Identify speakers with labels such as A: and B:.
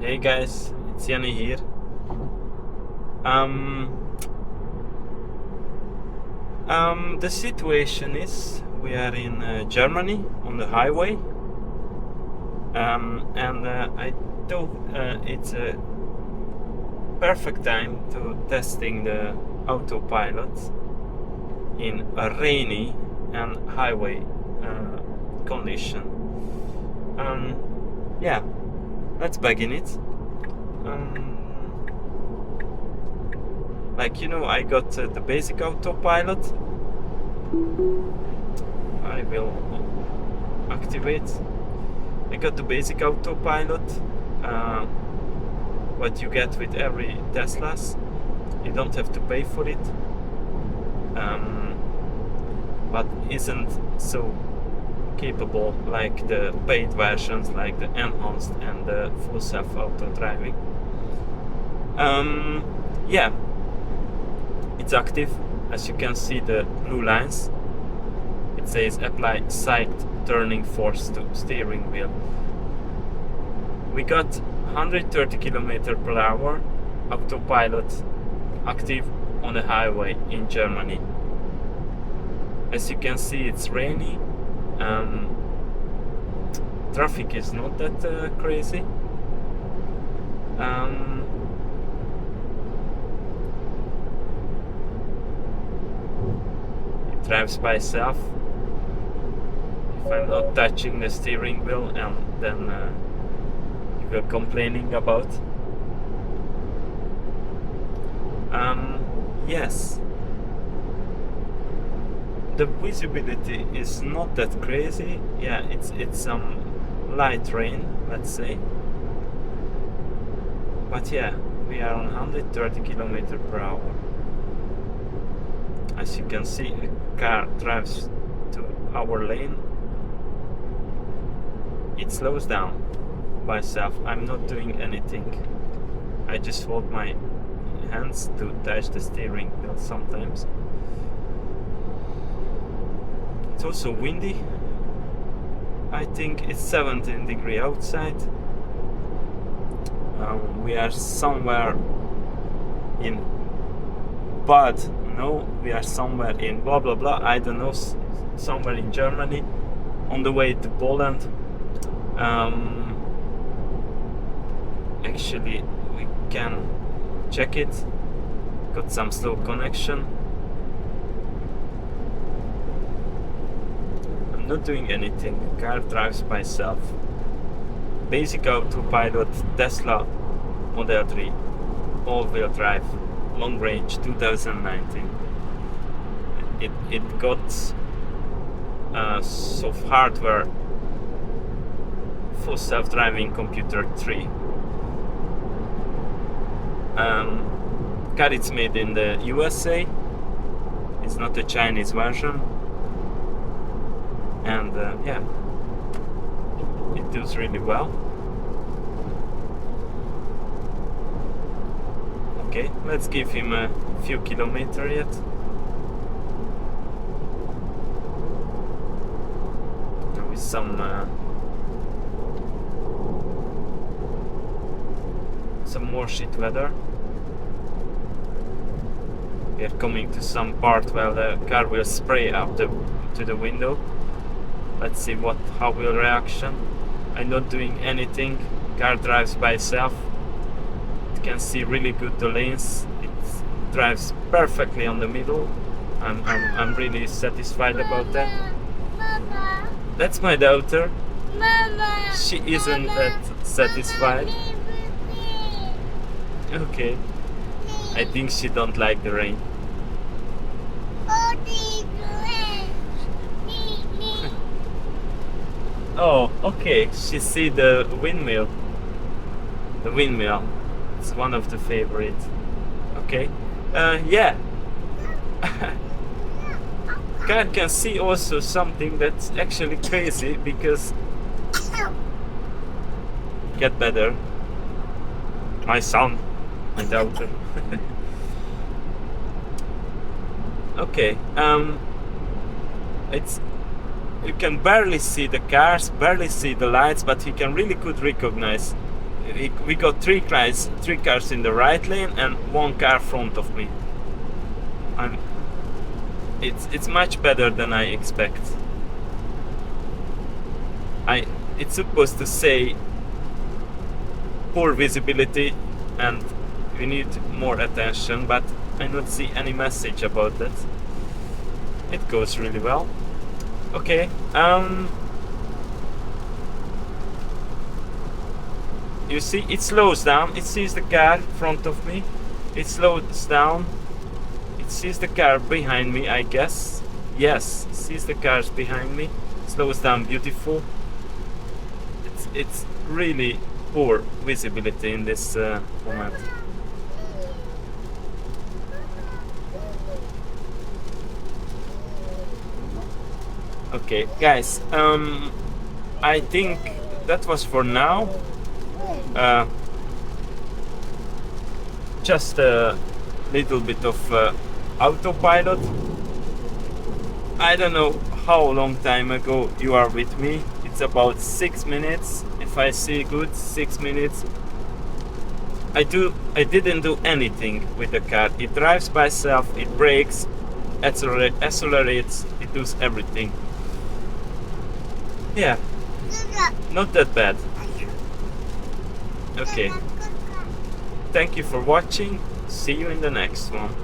A: Hey guys, it's Yanni here. Um, the situation is we are in Germany on the highway, and I thought it's a perfect time to testing the autopilot in a rainy and highway condition. Yeah, let's begin it. I got the basic autopilot. I will activate. I got the basic autopilot. What you get with every Tesla's. You don't have to pay for it. But isn't so capable like the paid versions, like the enhanced and the full self-auto driving. Yeah, it's active. As you can see, the blue lines, it says apply side turning force to steering wheel. We got 130 km/h autopilot active on the highway in Germany. As you can see, it's rainy. Traffic is not that crazy. It drives by itself. If I'm not touching the steering wheel, and then you were complaining about. Yes. The visibility is not that crazy. Yeah, it's some light rain, let's say. But yeah, we are on 130 km/h. As you can see, a car drives to our lane. It slows down by itself. I'm not doing anything. I just hold my hands to touch the steering wheel sometimes. It's also windy. I think it's 17 degrees outside. We are somewhere in Bad. No, we are somewhere in blah blah blah. I don't know. Somewhere in Germany, on the way to Poland. Actually, we can check it. Got some slow connection. I'm not doing anything. The car drives by itself. Basic autopilot Tesla Model 3 all-wheel drive, long range, 2019. It got soft hardware, full self-driving computer 3. Car is made in the USA. It's not a Chinese version. And yeah, it does really well. Okay, let's give him a few kilometers yet. With some more shit weather. We are coming to some part where the car will spray up to the window. Let's see how will reaction. I'm not doing anything. Car drives by itself. It can see really good the lanes. It drives perfectly on the middle. I'm really satisfied about that.
B: Mama.
A: That's my daughter.
B: Mama.
A: She isn't that satisfied. Okay. I think she don't like the rain. Oh, okay. She see the windmill. The windmill. It's one of the favorites. Okay. Yeah. Car can see also something that's actually crazy because get better. My son, my daughter. Okay. It's you can barely see the cars, barely see the lights, but he can really could recognize we got three cars in the right lane and one car front of me. It's much better than I expect. It's supposed to say poor visibility and we need more attention, but I don't see any message about that. It goes really well. Okay, you see, it slows down. It sees the car in front of me. It slows down. It sees the car behind me, I guess. Yes, it sees the cars behind me. Slows down, beautiful. It's really poor visibility in this moment. Okay, guys, I think that was for now. Just a little bit of autopilot. I don't know how long time ago you are with me. It's about 6 minutes. If I see good, 6 minutes. I didn't do anything with the car. It drives by itself. It brakes, accelerates. It does everything. Yeah, not that bad. Okay. Thank you for watching. See you in the next one.